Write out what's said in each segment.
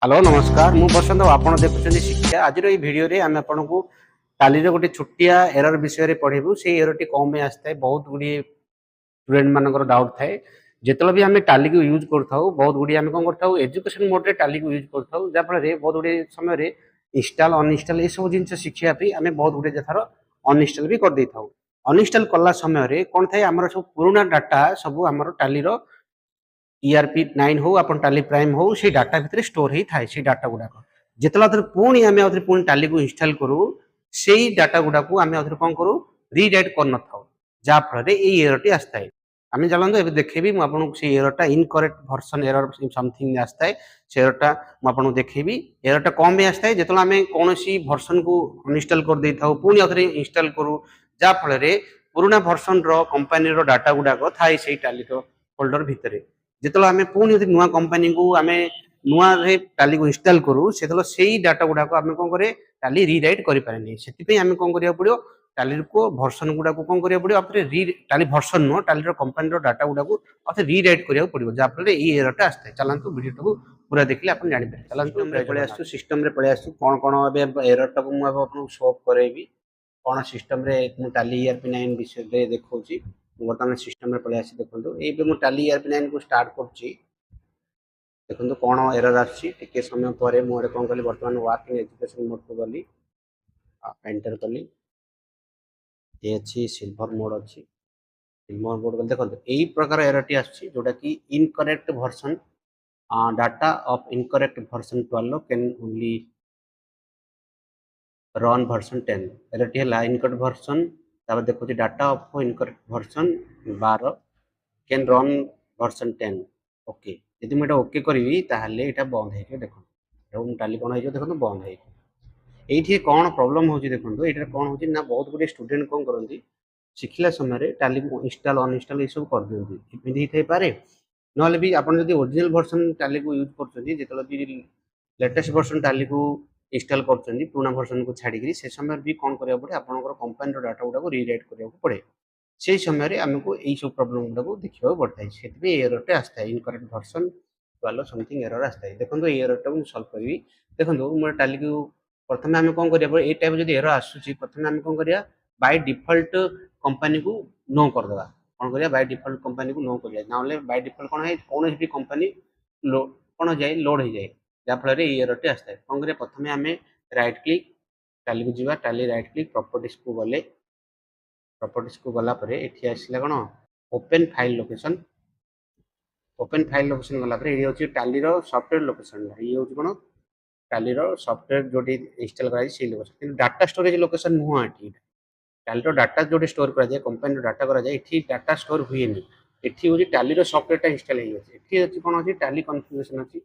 Hello नमस्कार मु बसंत आपण देखुछन शिक्षा आज वीडियो रे आम आपको टाली गोटे छोटिया एरर विषय में पढ़ेबू से एरर टी कम आसता है बहुत गुड़ी स्टूडेंट मानकर डाउट थाए जिते भी आम टाली को यूज करता बहुत गुड़ी आम कौन करता एजुकेशन मोड रे टाली को यूज करता जहाँफल बहुत गुड़ी समय इंस्टॉल अनइंस्टॉल ये सब जिन शिखापी आम बहुत गुड़ी थर अनइंस्टॉल भी कर दे था अनइंस्टॉल कला समय कौन थाए आम सब पुराना डाटा सब आम टाली ERP 9 हो अपन टाली प्राइम हो से डाटा भितर स्टोर ही थाए से डाटा गुडा जितला पुणी आम पुणी टाली को इंस्टॉल करू से डाटा गुडा को आम कौन करूँ रीराइट कर न था जहाँफल ये एरर टी आसता है आम चलते ए देखेबी मुझे से एररटा इनकरेक्ट भर्सन एरर समथिंग आसता है से एररटा मुझे देखेबी एररटा कम आसता है जो आम कौन भर्सन को अनइंस्टॉल कर दे था पुणी आउ इंस्टॉल करूँ जहाँफल पुराना भर्सन कंपानी डाटा गुडाक थाए से टाली फोल्डर भितर जितने आम पुणी नुआ कंपानी को आम नुआ टाली को इंस्टॉल करूँ से डाटा गुडाक आम कौन करे टाली रीराइट करें से आम कौन करा पड़ो टाली को भर्सन गुडा कौन करा पड़ो टाली भर्सन नुह टाली कंपानी डाटा गुडा रीराइट करा पड़ो जहाँफल ये एररटा आसता है चलतु वीडियो को पूरा देखिए आप जापर चलतु पलि आसू सिस्टम पलि आसू कौन कौन एररटा को मुझे शो करेबी कौन सिस्टम टाली ERP 9 विषय देखा बर्तमान सिस्टम पलि आसी देखो ये टाली ERP 9 को स्टार्ट कर देखो कौन एरर आके समय पर मुझे कौन कली बर्तमान वर्किंग एजुकेशन मोड को गली एंटर कली ये अच्छी सिल्वर मोड अच्छी सिल्वर मोड गली देखो यही प्रकार एरर टी जोटा कि incorrect version data of incorrect version 12 can only run version 10 error T है इनकरेक्ट भर्सन तापर देखो data of incorrect version 12 can run version 10 okay यदि मुझे ओके करी ताहले एटा बंद है देखो टाली कौन है देखो बंद है ये कौन प्रोब्लेम हो देखो ये कौन हो ना बहुत गुटे स्टूडेंट कौन करती शिखला समय टाली को इंस्टॉल अनइंस्टॉल ये सब कर दिखती एमती हो पारे ना भी आप ओरिजिनल भर्सन टाली को यूज कर भी लेटेस्ट भर्सन टाली को इंस्टॉल कर पुराना भर्सन को छाड़ी से समय भी कौन करा पड़े आप कंपानी डाटा गुडा रीराइट करा पड़े से समय आमको यही सब प्रोब्लेम गुडा देखा पड़ता है से एररटे आसता है इनकरेक्ट भर्सन 12 समथिंग एरर आसता है देखो ये एररटा मुझे सल्व करी देखो मोर टाली को प्रथम आम कौन करा ये टाइप जो एरर आसूँ प्रथम आम कौन करा बाय डिफॉल्ट कंपानी को नो करदे कौन करिया बाय डिफॉल्ट कंपानी को नो करिया ना बाय डिफॉल्ट कौन है कौन भी कंपानी कौन जाए लोड हो जाए जहाँफल ये एररटे आसता है कौन करिया प्रथम आम राइट क्लिक टाली को जीवा टाली राइट क्लिक प्रॉपर्टीज को गले प्रॉपर्टीज को गला परे एठी आसला कौन ओपन फाइल लोकेशन गला परे ये होची टाली रो सॉफ्टवेयर लोकेशन ये होची कौन टाली रो सॉफ्टवेयर जोटी इंस्टॉल कराई से लोकेशन किंतु डाटा स्टोरेज लोकेशन नुह एठी टाली डाटा जो स्टोर करा जाए कंपानी डाटा करा जाए एठी डाटा स्टोर हुए नहीं एठी होची टाली रो सॉफ्टवेयर इंस्टॉल हो जाए एठी होची कौन होची टाली कॉन्फ़िगरेशन अछि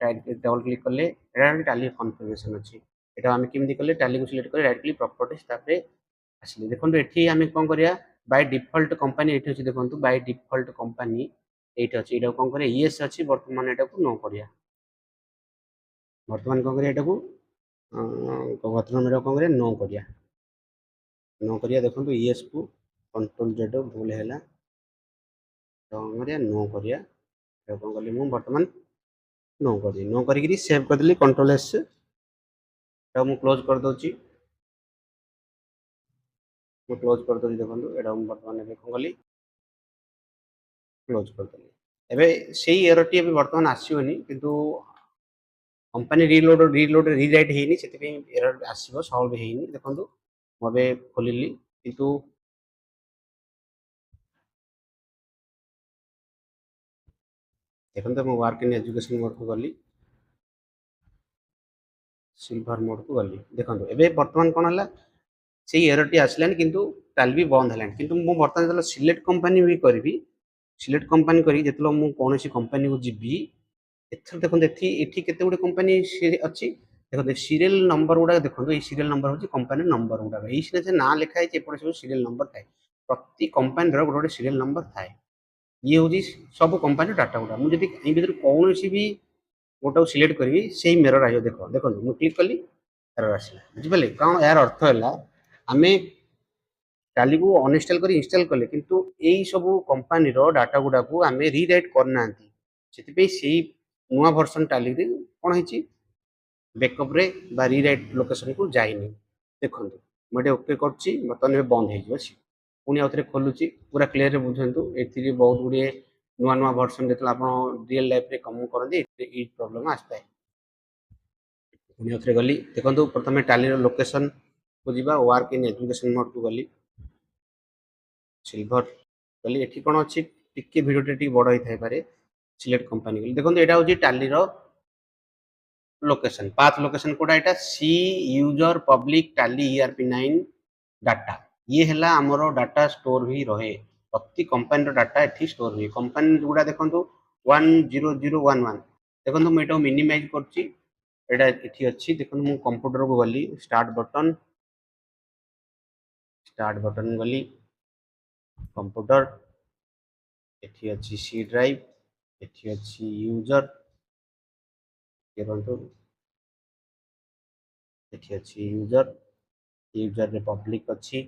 डबल क्लिक कले एटा टाली कॉन्फ़िगरेशन अछि एटा हम केमदी कले टाली को सिलेक्ट करे राइट क्लिक प्रॉपर्टीज तापरे आसले देखो एठी हम कौन करिया बाय डिफॉल्ट कंपानी एठी अछि देखो बाय डिफॉल्ट कंपानी एठी अछि एटा कौन करे यस अछि वर्तमान एटा को नो करिया वर्तमान कौन करिया एटा को वर्तमान एटा कौन करिया नो करिया देखो यस को कंट्रोल जेड भूल हैला कौन करिया नो करिया एटा कौन कली मु वर्तमान नो करी सेव कर देली कंट्रोल एस मु क्लोज कर दोची देखो एटा वर्तमान कौन कली क्लोज कर देली एबे सेही एरर टी वर्तमान आसीबनी किंतु कंपानी रीलोड रीराइट हेनी से एरर आसीबो सॉल्व हेनी देखो मुझे खोलिली किंतु देखो मु वर्क इन एजुकेशन मोड को गली सिल्वर मोड को गली देखो एबे वर्तमान कौन है से एरर टी आसलानी किंतु टाली भी बंद है किंतु मु वर्तमान जो सिलेक्ट कंपानी भी करी सिलेक्ट कंपानी करी जो मु कौन कंपानी को जीवी एथर देखो एठी केते गुडे कंपानी अच्छी देखो सीरियल नंबर गुडा देखो ये सीरियल नंबर होची कंपानी नंबर गुडा एई से ना लिखा है एपटे सब सीरियल नंबर थाए प्रति कंपानी रो गोटे सीरियल नंबर थाए ये होची सब कंपानी डाटा गुडा मु जदी ए भीतर कौन भी गोटा सिलेक्ट करी सेही एरर आयो देखो देखो मु क्लिक कली एरर आसिला बुझि पले कारण यार अर्थ हैला आमे टाली को अनइंस्टॉल करी इंस्टॉल कले किंतु एई सब कंपानी रो डाटा गुडा को आमे रीराइट करना से नुआ भर्सन टाली कौन है बैकअप रे बा रीराइट लोकेशन को जाइनी देखो मुझे ओके करछि बर्तमान बंद हो पुणी आउ थे खोलुची पूरा क्लीयर रे बुझंतु एथि बहुत गुड़े नुआ नुआ वर्जन जो आप रियल लाइफ रे कम करते ये प्रॉब्लम आसता है पुणी आउ थे गली देखो प्रथम टाली लोकेशन को जीवा वर्क इन एजुकेशन मोड को गली सिल्वर गली एठी कोन अछि टिके वीडियो टे बड़ होई थाई पारे सिलेक्ट कंपनी गली देखो एटा होची टाली रो लोकेशन पाथ लोकेशन कोडा एटा सी यूजर पब्लिक टाली ERP9 डाटा ये हैला हमरो डाटा स्टोर भी रहे प्रति कंपनी रो डाटा एठी स्टोर हुई कंपनी गुडा देखंतु 10011 देखंतु मैं एटा मिनिमाइज करछि एटा एठी अछि देखंतु मु कंप्यूटर को गली स्टार्ट बटन गली कंप्यूटर एठी अछि सी ड्राइव एठी अछि यूजर देखंतु एठी अछि यूजर रे पब्लिक अछि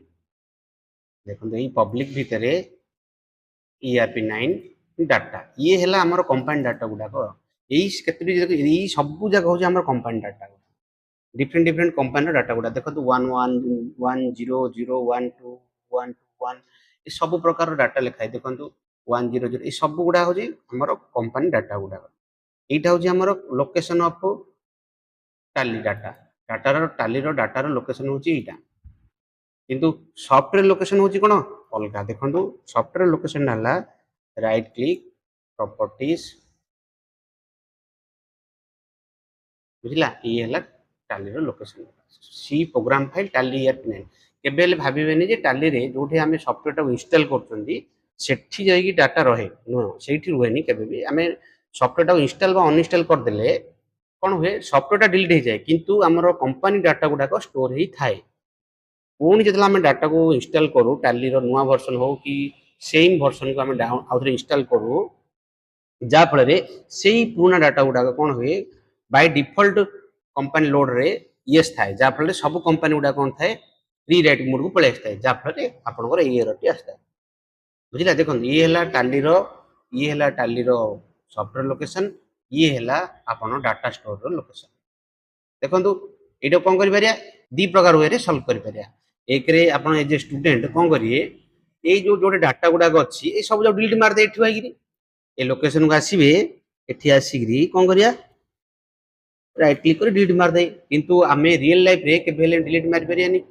देखो ये पब्लिक भितर ERP9 डाटा ये हैला हमर कंपनी डाटा गुडाक यही सब जगह हूँ आम company data different company data गुडा देखो 1110012121 ये सब प्रकार डाटा लिखाई देखो 100 ये सब गुडा हूँ आम कंपनी डाटा गुडा यहाँ हूँ आम लोकेशन ऑफ टाली डाटार लोकेशन हूँ यहाँ किंतु सॉफ्टवेयर लोकेशन होची कोन अलगा देखंतु सॉफ्टवेयर लोकेशन हला राइट क्लिक प्रॉपर्टीज बुझिला ये हला टाली रो लोकेशन सी प्रोग्राम फाइल टाली ERP9 केबेले भाबिबेनी जे टाली रे जोठी हमें सॉफ्टवेयर टा इंस्टॉल करचंदी सेठी जाईकी डाटा रहे नो सेठी रुहेनी केबेबी हमें सॉफ्टवेयर टा इंस्टॉल बा अनइंस्टॉल कर देले कोन हुए सॉफ्टवेयर टा डिलीट हो जाए किंतु हमरो कंपनी डाटा गुडा को स्टोर ही थाए पुणी जो आम डाटा को इंस्टॉल करूँ टाली नुआ वर्सन हो कि सेम वर्सन को आम आउ थे इंस्टॉल करूँ जाफल से पुराना डाटा गुड़ाक कौन हुए बाय डिफॉल्ट कंपनी लोड रे येस थाए जाफल सब कंपनी गुड़ा कौन थाए रीराइट मोड को पलि आए जाफल आपंकर एरर टी आसता है बुझला देखो ये है टाली सॉफ्टवेयर लोकेशन ये है आपन डाटा स्टोर लोकेशन देखो ये कौन कर दी प्रकार वे सल्व कर एक रे आपन एज ए स्टूडेंट कौन करिए ये जो डाटा गुड़ाक अच्छी ये सब जो डिलीट मारदे ये लोकेशन को आसबे ये आसिक कौन करिया राइट क्लिक कर डिलीट मारदे किंतु आमे रियल लाइफ रे के भेले डिलीट मार परियानी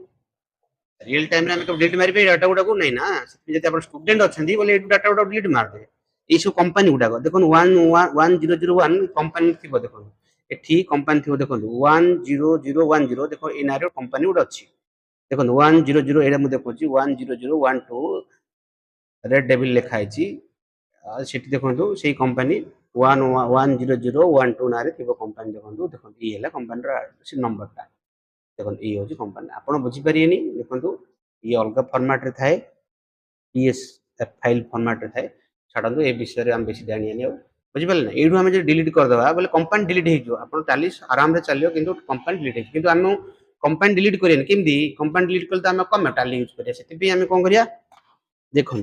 रियल टाइम रे आमे डिलीट मार पे डाटा गुड़ाक नहीं ना जति आपन स्टूडेंट अछंती बोले ए डाटा गुड़ाक डिलीट मार दे ये सब कंपनी गुड़ाक देखो 1001 कंपनी थिबो देखो एठी कंपनी थिबो देखो 10010 देखो एनारो कंपनी गुड़ा अच्छी देखो 100 एटा मु देखो 10012 रेड डेविल लिखाई सेठी देखो से कंपनी 10012 ना कंपनी देखो ये कंपनी नंबर देखो ये हूँ कंपनी आप बुझी पारे देखो ये अलग फर्माट रे थाए PSF फाइल फर्माट रे थाए छाड़ू ए विषय में बेसी जानी बुझिपारे ना यू आम डिलीट करदे बोले कंपनी डिलीट हो टाली आराम से चलो कि कंपनी डिलीट कि आम कंपनी डिलीट करें केमती कंपनी डिलीट कले तो कम टाली यूज करिया से आम कौन करिया देखो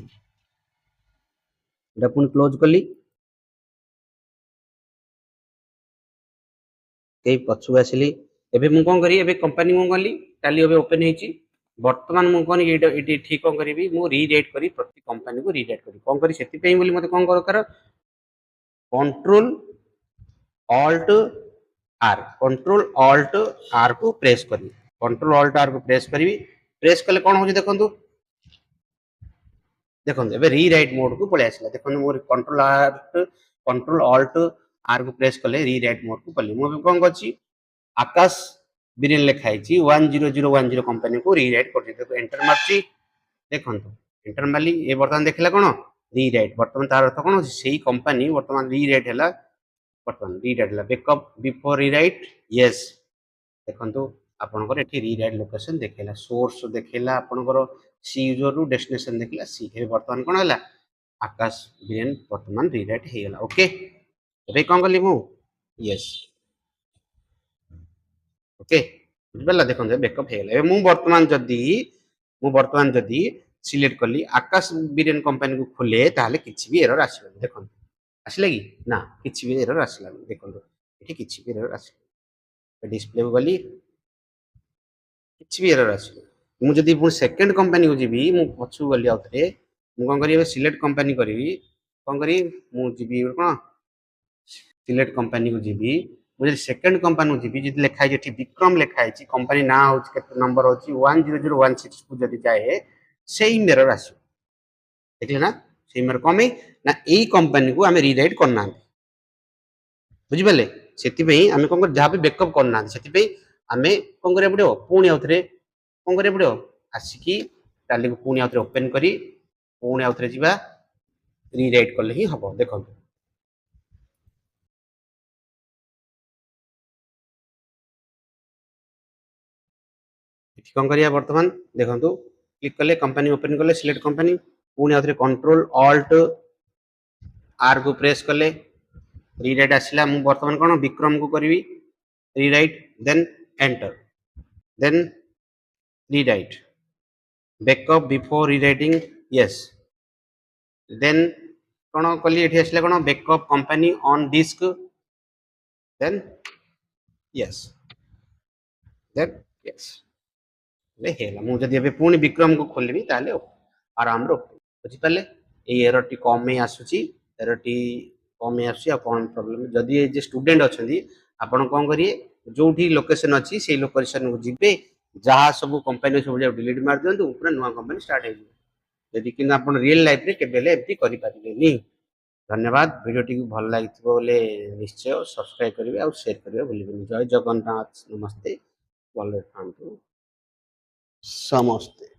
पुणी क्लोज कली कई पछुक आसली एबे मु कौन करी एबे कंपनी मु गली टाली एबे ओपन हेची वर्तमान मु कौन ये ठीक कौन करी मु रीराइट करी प्रति कंपनी को रीराइट करी कौन करी सेति पे बोली मते कौन कर कंट्रोल ऑल्ट आर को प्रेस करी कंट्रोल ऑल्ट आर को प्रेस करी प्रेस कले कौन हो देखो देखो एबे रीराइट मोड को पळे आसला देखो मोर कंट्रोल ऑल्ट आर को प्रेस कले रीराइट मोड को पली मु कौन करछि आकाश बिरेन लिखाई 10010 कंपनी को रीराइट कर देखो एंटर मारछि देखो एंटर मारली ए बर्तमान देखला कोन रीराइट बर्तमान तार अर्थ कोन सेही कंपनी बर्तमान रीराइट हैला बर्तमान रीराइट हैला बैकअप बिफोर रीराइट यस देखो आपनकर एठी रीराइट लोकेशन देखेला सोर्स देखेला आपनकर सी यूजर रु डेस्टिनेशन देखला सी ए बर्तमान कोन हैला आकाश बिरेन बर्तमान रीराइट हे गेला ओके एबे कोन करली मु यस ओके बुझला देखो बैकअप हे गेला मु वर्तमान जदी सिलेक्ट कली आकाश बिरेन कंपनी को खोले ताले किछि भी एरर आसीबे देखो आसले कि ना किछि भी एरर आसला देखो ଏଠି କିଛି ବି ଏରର ଆସିବ ଡିସପ୍ଲେ ଗଲି କିଛି ବି ଏରର ଆସିବ ମୁଁ ଯଦି ପୁଣି ସେକେଣ୍ଡ କମ୍ପାନୀ କୁ ଯିବି ମୁଁ ପଛକୁ ଗଲି ଆଉ ଥରେ ମୁଁ କଣ କରିବି ସିଲେକ୍ଟ କମ୍ପାନୀ କରିବି କଣ କରିବି ମୁଁ ଯିବି କଣ सिलेक्ट कंपनी को जीवी मुझे सेकंड कंपनी को जीवी जित लिखा है विक्रम लिखा है कंपनी ना हो नंबर होची 100116 को जदी जाए सेम एरर आसो देखले ना सेम एरर कमे ना एई कंपनी को हमें रीराइट करना बुझि पाले सेति पई हमें कोन जहा भी बैकअप करना सेति पई हमें कोन करे पड़ो पुणी आउथरे कोन करे पड़ो आसिकी टाली को पुणी आउथरे ओपन करी पुणी आउथरे जीवा रीराइट करले ही हबो देखो कौन करिया वर्तमान देखंतु क्लिक कले कंपनी ओपन कले सिलेक्ट कंपनी पुणी आउथरे कंट्रोल ऑल्ट आर को प्रेस कले रीराइट आसिला मु वर्तमान कोन विक्रम को करबी rewrite then enter then rewrite backup before rewriting yes then कोन कली एठी आसिला कोन backup company on disk then yes then yes मु जदि एबे पुणी विक्रम को खोलबी ताले आराम रो बुझी पाले ए एरर टी कम में आसुची एरर टी कम में आसुची आ कोन प्रॉब्लम जदि ए जे स्टूडेंट अछंदी आपण कोन करिए जोठी लोकेशन अछि सेही लोकेशन को जिबे जहा सब कंपनी सब डिलीट मार दियंतु पूरा नुवा कंपनी स्टार्ट हे जदि कि आपण रियल लाइफ रे केबेले एप्टी करि पारिबेनी धन्यवाद वीडियो टी भल लागिथिबो बोले निश्चय सब्सक्राइब करिवे आ शेयर करिवे भूलिबेनी जय जगन्नाथ नमस्ते भले थांतु समस्ते।